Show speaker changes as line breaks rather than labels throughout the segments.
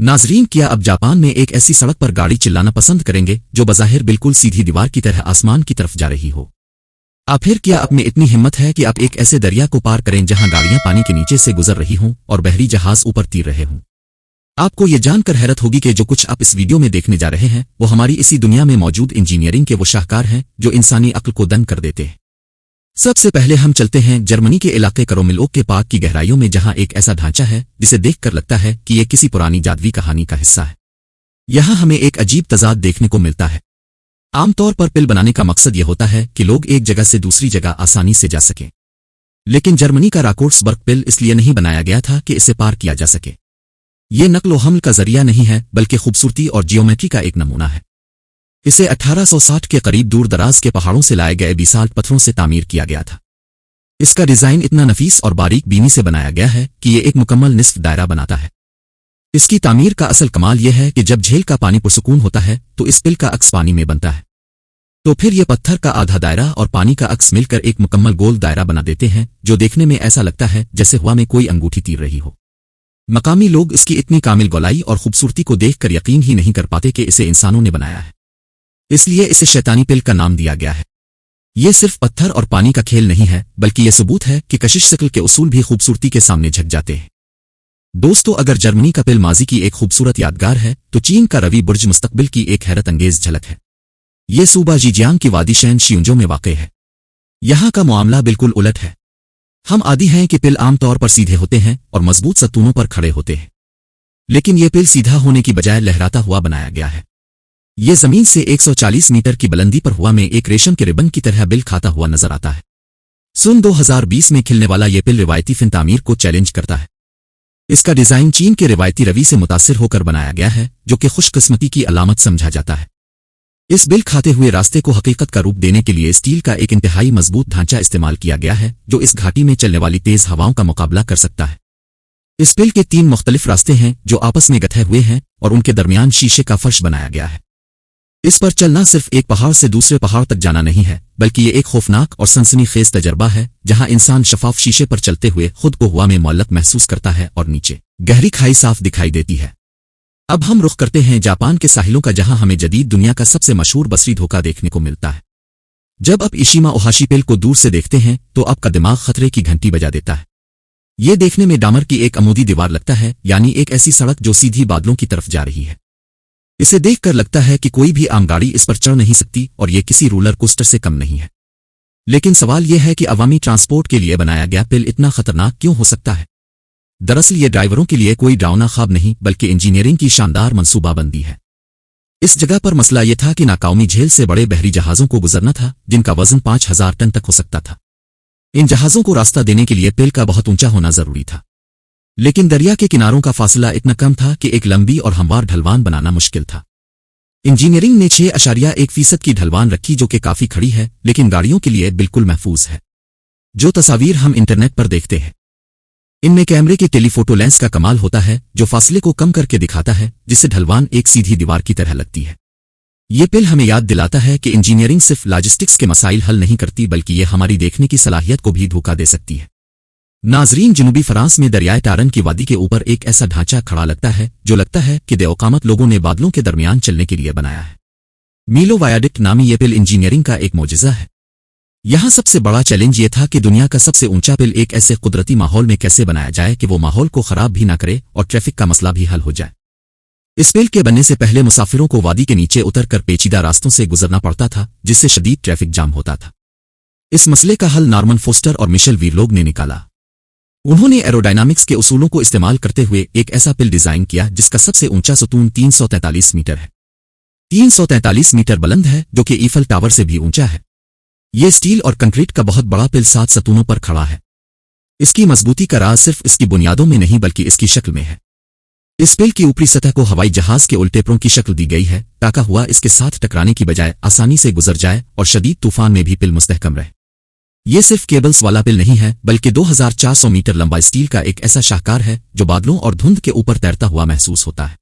नाजरीन, क्या अब जापान में एक ऐसी सड़क पर गाड़ी चिल्लाना पसंद करेंगे जो बज़ाहिर बिल्कुल सीधी दीवार की तरह आसमान की तरफ जा रही हो? आप फिर क्या आप में इतनी हिम्मत है कि आप एक ऐसे दरिया को पार करें जहां गाड़ियां पानी के नीचे से गुजर रही हों और बहरी जहाज ऊपर तीर रहे हों? आपको ये जानकर हैरत होगी कि जो कुछ आप इस वीडियो में देखने जा रहे हैं वो हमारी इसी दुनिया में मौजूद इंजीनियरिंग के वो शाहकार हैं जो इंसानी अक्ल को दंग कर देते हैं। सबसे पहले हम चलते हैं जर्मनी के इलाके करोमिलोक के पाक की गहराइयों में, जहां एक ऐसा ढांचा है जिसे देखकर लगता है कि यह किसी पुरानी जादुई कहानी का हिस्सा है। यहां हमें एक अजीब तजाद देखने को मिलता है। आमतौर पर पिल बनाने का मकसद यह होता है कि लोग एक जगह से दूसरी जगह आसानी से जा सकें, लेकिन जर्मनी का राकोर्ट्सबर्ग पिल इसलिए नहीं बनाया गया था कि इसे पार किया जा सके। ये नक्लो हमल का जरिया नहीं है बल्कि खूबसूरती और जियोमेट्री का एक नमूना है। इसे 1860 के करीब दूर दराज के पहाड़ों से लाए गए बेसाल्ट पत्थरों से तामीर किया गया था। इसका डिजाइन इतना नफीस और बारीक बीनी से बनाया गया है कि ये एक मुकम्मल निस्फ दायरा बनाता है। इसकी तामीर का असल कमाल यह है कि जब झील का पानी पुरसुकून होता है तो इस पिल का अक्स पानी में बनता है, तो फिर यह पत्थर का आधा दायरा और पानी का अक्स मिलकर एक मुकम्मल गोल दायरा बना देते हैं, जो देखने में ऐसा लगता है जैसे हवा में कोई अंगूठी तीर रही हो। मकामी लोग इसकी इतनी कामिल गोलाई और खूबसूरती को देखकर यकीन ही नहीं कर पाते कि इसे इंसानों ने बनाया है, इसलिए इसे शैतानी पिल का नाम दिया गया है। यह सिर्फ पत्थर और पानी का खेल नहीं है बल्कि यह सबूत है कि कशिश शक्ल के उसूल भी खूबसूरती के सामने झुक जाते हैं। दोस्तों, अगर जर्मनी का पिल माजी की एक खूबसूरत यादगार है तो चीन का रवि बुर्ज मुस्तकबिल की एक हैरत अंगेज झलक है। यह सूबा जीजियांग की वादी शैन शियुंजो में वाक़ है। यहां का मामला बिल्कुल उलट है। हम आदी हैं कि पिल आमतौर पर सीधे होते हैं और मजबूत सतूनों पर खड़े होते हैं, लेकिन यह पिल सीधा होने की बजाय लहराता हुआ बनाया गया है। यह जमीन से 140 मीटर की बुलंदी पर हुआ में एक रेशम के रिबन की तरह बिल खाता हुआ नजर आता है। सन 2020 में खिलने वाला यह पिल रिवायती फिन तामीर को चैलेंज करता है। इसका डिजाइन चीन के रिवायती रवि से मुतासिर होकर बनाया गया है, जो कि खुशकिस्मती की अलामत समझा जाता है। इस बिल खाते हुए रास्ते को हकीकत का रूप देने के लिए स्टील का एक इंतहाई मजबूत ढांचा इस्तेमाल किया गया है जो इस घाटी में चलने वाली तेज हवाओं का मुकाबला कर सकता है। इस बिल के 3 मुख्तलिफ रास्ते हैं जो आपस में गठे हुए हैं और उनके दरमियान शीशे का फर्श बनाया गया है। इस पर चलना सिर्फ एक पहाड़ से दूसरे पहाड़ तक जाना नहीं है बल्कि ये एक खौफनाक और सनसनीखेज तजर्बा है जहां इंसान शफाफ शीशे पर चलते हुए खुद को हवा में मुअल्लक महसूस करता है और नीचे गहरी खाई साफ दिखाई देती है। अब हम रुख करते हैं जापान के साहिलों का, जहां हमें जदीद दुनिया का सबसे मशहूर बसरी धोखा देखने को मिलता है। जब आप इशिमा ओहाशी पिल को दूर से देखते हैं तो आपका दिमाग खतरे की घंटी बजा देता है। ये देखने में डामर की एक अमूदी दीवार लगता है, यानी एक ऐसी सड़क जो सीधी बादलों की तरफ जा रही है। इसे देखकर लगता है कि कोई भी आम गाड़ी इस पर चढ़ नहीं सकती और यह किसी रोलर कोस्टर से कम नहीं है। लेकिन सवाल यह है कि अवामी ट्रांसपोर्ट के लिए बनाया गया पिल इतना खतरनाक क्यों हो सकता है? दरअसल ये ड्राइवरों के लिए कोई डरावना ख्वाब नहीं बल्कि इंजीनियरिंग की शानदार मंसूबाबंदी है। इस जगह पर मसला यह था कि नाकामी झील से बड़े बहरी जहाजों को गुजरना था जिनका वजन 5000 टन तक हो सकता था। इन जहाजों को रास्ता देने के लिए पिल का बहुत ऊंचा होना जरूरी था, लेकिन दरिया के किनारों का फासला इतना कम था कि एक लंबी और हमवार ढलवान बनाना मुश्किल था। इंजीनियरिंग ने 6.1% की ढलवान रखी जो कि काफी खड़ी है लेकिन गाड़ियों के लिए बिल्कुल महफूज है। जो तस्वीर हम इंटरनेट पर देखते हैं इनमें कैमरे के टेलीफोटो लेंस का कमाल होता है जो फासले को कम करके दिखाता है, जिससे ढलवान एक सीधी दीवार की तरह लगती है। ये पिल हमें याद दिलाता है कि इंजीनियरिंग सिर्फ लॉजिस्टिक्स के मसाइल हल नहीं करती बल्कि ये हमारी देखने की सलाहियत को भी धोखा दे सकती है। नाजरीन, जनूबी फ्रांस में दरियाए टारन की वादी के ऊपर एक ऐसा ढांचा खड़ा लगता है जो लगता है कि देओकामत लोगों ने बादलों के दरमियान चलने के लिए बनाया है। मीलो वायाडिक्ट नामी यह पिल इंजीनियरिंग का एक मोजिज़ा है। यहां सबसे बड़ा चैलेंज ये था कि दुनिया का सबसे ऊंचा पिल एक ऐसे कुदरती माहौल में कैसे बनाया जाए कि वो माहौल को खराब भी ना करे और ट्रैफिक का मसला भी हल हो जाए। इस पिल के बनने से पहले मुसाफिरों को वादी के नीचे उतरकर पेचीदा रास्तों से गुजरना पड़ता था, जिससे शदीद ट्रैफिक जाम होता था। इस मसले का हल नॉर्मन फोस्टर और मिशेल वीरलोग ने निकाला। उन्होंने एरोडायनामिक्स के उसूलों को इस्तेमाल करते हुए एक ऐसा पिल डिजाइन किया जिसका सबसे ऊंचा सतून 343 मीटर है। 343 मीटर बुलंद है जो कि ईफल टावर से भी ऊंचा है। यह स्टील और कंक्रीट का बहुत बड़ा पिल 7 सतूनों पर खड़ा है। इसकी मजबूती का राज सिर्फ इसकी बुनियादों में नहीं बल्कि इसकी शक्ल में है। इस पिल की ऊपरी सतह को हवाई जहाज के उल्टेपरों की शक्ल दी गई है, ताकि हुआ इसके साथ टकराने की बजाय आसानी से गुजर जाए और शदीद तूफान में भी पिल मुस्तहकम रहे। यह सिर्फ केबल्स वाला पिल नहीं है बल्कि 2400 मीटर लंबा स्टील का एक ऐसा शाहकार है जो बादलों और धुंध के ऊपर तैरता हुआ महसूस होता है।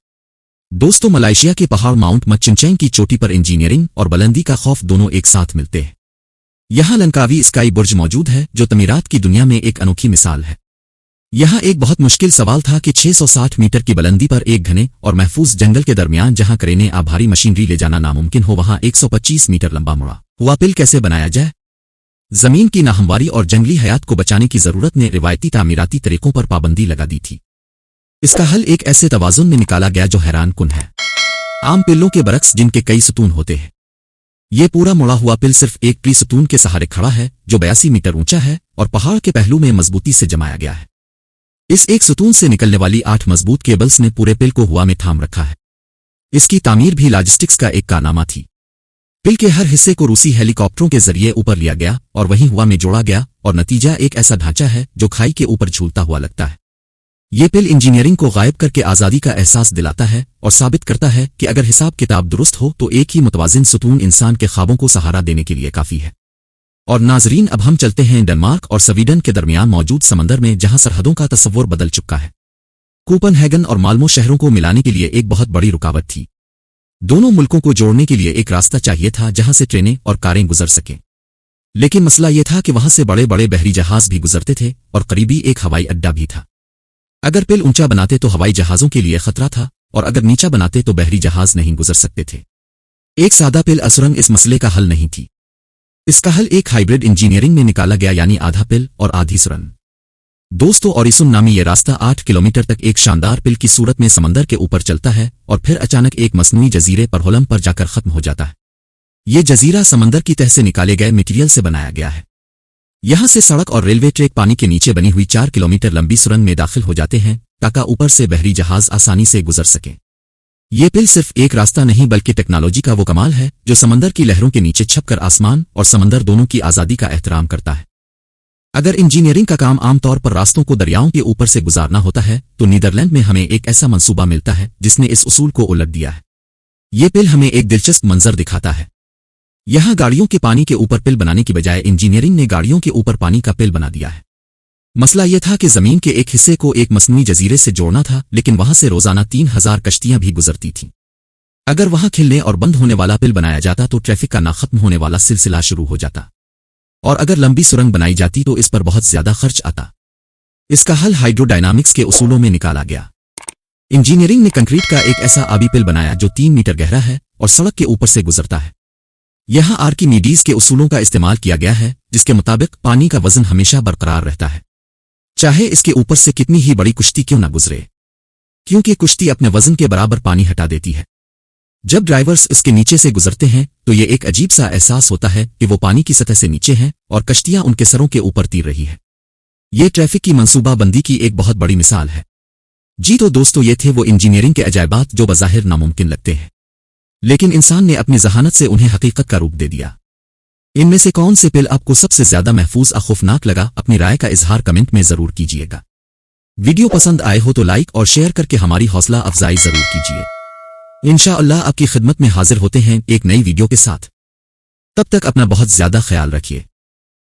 दोस्तों, मलेशिया के पहाड़ माउंट मचिनचैंग की चोटी पर इंजीनियरिंग और बुलंदी का खौफ दोनों एक साथ मिलते हैं। यहां लंकावी स्काई बुर्ज मौजूद है जो तमीरात की दुनिया में एक अनोखी मिसाल है। यहाँ एक बहुत मुश्किल सवाल था कि 660 मीटर की बुलंदी पर एक घने और महफूज जंगल के दरमियान जहां क्रेनें आ भारी मशीनरी ले जाना नामुमकिन हो, वहां 125 मीटर लंबा मुड़ा हुआ पिल कैसे बनाया जाए। जमीन की नाहमवारी और जंगली हयात को बचाने की जरूरत ने रिवायती तामीराती तरीकों पर पाबंदी लगा दी थी। इसका हल एक ऐसे तवाजुन में निकाला गया जो हैरान कुन है। आम पिल्लों के बरक्स जिनके कई सतून होते हैं, ये पूरा मुड़ा हुआ पिल सिर्फ एक ट्री सतून के सहारे खड़ा है जो 82 मीटर ऊंचा है और पहाड़ के पहलू में मजबूती से जमाया गया है। इस एक सतून से निकलने वाली 8 मजबूत केबल्स ने पूरे पिल को हवा में थाम रखा है। इसकी तामीर भी लॉजिस्टिक्स का एक कारनामा थी। पिल के हर हिस्से को रूसी हेलीकॉप्टरों के जरिए ऊपर लिया गया और वहीं हवा में जोड़ा गया और नतीजा एक ऐसा ढांचा है जो खाई के ऊपर झूलता हुआ लगता है। ये पिल इंजीनियरिंग को गायब करके आज़ादी का एहसास दिलाता है और साबित करता है कि अगर हिसाब किताब दुरुस्त हो तो एक ही मुतवाजिन सतून इंसान के ख्वाबों को सहारा देने के लिए काफ़ी है। और नाजरीन, अब हम चलते हैं डेनमार्क और स्वीडन के दरमियान मौजूद समंदर में, जहां सरहदों का तस्वुर बदल चुका है। कोपनहेगन और माल्मो शहरों को मिलाने के लिए एक बहुत बड़ी रुकावट थी। दोनों मुल्कों को जोड़ने के लिए एक रास्ता चाहिए था जहां से ट्रेनें और कारें गुजर सकें। लेकिन मसला यह था कि वहां से बड़े बड़े बहरी जहाज भी गुजरते थे और करीबी एक हवाई अड्डा भी था। अगर पिल ऊंचा बनाते तो हवाई जहाजों के लिए खतरा था और अगर नीचा बनाते तो बहरी जहाज नहीं गुजर सकते थे। एक सादा पिल असुरंग इस मसले का हल नहीं थी। इसका हल एक हाइब्रिड इंजीनियरिंग में निकाला गया, यानी आधा पिल और आधी सुरंग। दोस्तों, ओरिसुन नामी ये रास्ता 8 किलोमीटर तक एक शानदार पिल की सूरत में समंदर के ऊपर चलता है और फिर अचानक एक मसनूई जजीरे पर होलम पर जाकर खत्म हो जाता है। ये जजीरा समंदर की तह से निकाले गए मटेरियल से बनाया गया है। यहां से सड़क और रेलवे ट्रैक पानी के नीचे बनी हुई 4 किलोमीटर लंबी सुरंग में दाखिल हो जाते हैं ताकि ऊपर से बहरी जहाज आसानी से गुजर सके। ये पिल सिर्फ एक रास्ता नहीं बल्कि टेक्नोलॉजी का वो कमाल है जो समंदर की लहरों के नीचे छपकर आसमान और समंदर दोनों की आज़ादी का एहतराम करता है। अगर इंजीनियरिंग का काम आमतौर पर रास्तों को दरियाओं के ऊपर से गुजारना होता है तो नीदरलैंड में हमें एक ऐसा मंसूबा मिलता है जिसने इस उसूल को उलट दिया है। ये पिल हमें एक दिलचस्प मंजर दिखाता है। यहां गाड़ियों के पानी के ऊपर पिल बनाने की बजाय इंजीनियरिंग ने गाड़ियों के ऊपर पानी का पिल बना दिया है। मसला यह था कि जमीन के एक हिस्से को एक मसनूई जजीरे से जोड़ना था, लेकिन वहां से रोजाना 3000 कश्तियां भी गुजरती थीं। अगर वहां खिलने और बंद होने वाला पिल बनाया जाता तो ट्रैफिक का ना खत्म होने वाला सिलसिला शुरू हो जाता, और अगर लंबी सुरंग बनाई जाती तो इस पर बहुत ज्यादा खर्च आता। इसका हल हाइड्रोडायनामिक्स के उसूलों में निकाला गया। इंजीनियरिंग ने कंक्रीट का एक ऐसा आबी पिल बनाया जो 3 मीटर गहरा है और सड़क के ऊपर से गुजरता है। यहां आर्किमीडीज के उसूलों का इस्तेमाल किया गया है जिसके मुताबिक पानी का वजन हमेशा बरकरार रहता है, चाहे इसके ऊपर से कितनी ही बड़ी कुश्ती क्यों न गुजरे, क्योंकि कुश्ती अपने वजन के बराबर पानी हटा देती है। जब ड्राइवर्स इसके नीचे से गुजरते हैं तो ये एक अजीब सा एहसास होता है कि वो पानी की सतह से नीचे हैं और कश्तियां उनके सरों के ऊपर तीर रही है। ये ट्रैफिक की मंसूबाबंदी की एक बहुत बड़ी मिसाल है। जी तो दोस्तों, ये थे वो इंजीनियरिंग के अजायबात जो बज़ाहिर नामुमकिन लगते हैं, लेकिन इंसान ने अपनी जहानत से उन्हें हकीकत का रूप दे दिया। इनमें से कौन से पिल आपको सबसे ज्यादा महफूज और खौफनाक लगा? अपनी राय का इजहार कमेंट में जरूर कीजिएगा। वीडियो पसंद आए हो तो लाइक और शेयर करके हमारी हौसला अफजाई जरूर कीजिए। इंशाअल्लाह आपकी खिदमत में हाजिर होते हैं एक नई वीडियो के साथ। तब तक अपना बहुत ज्यादा ख्याल रखिए।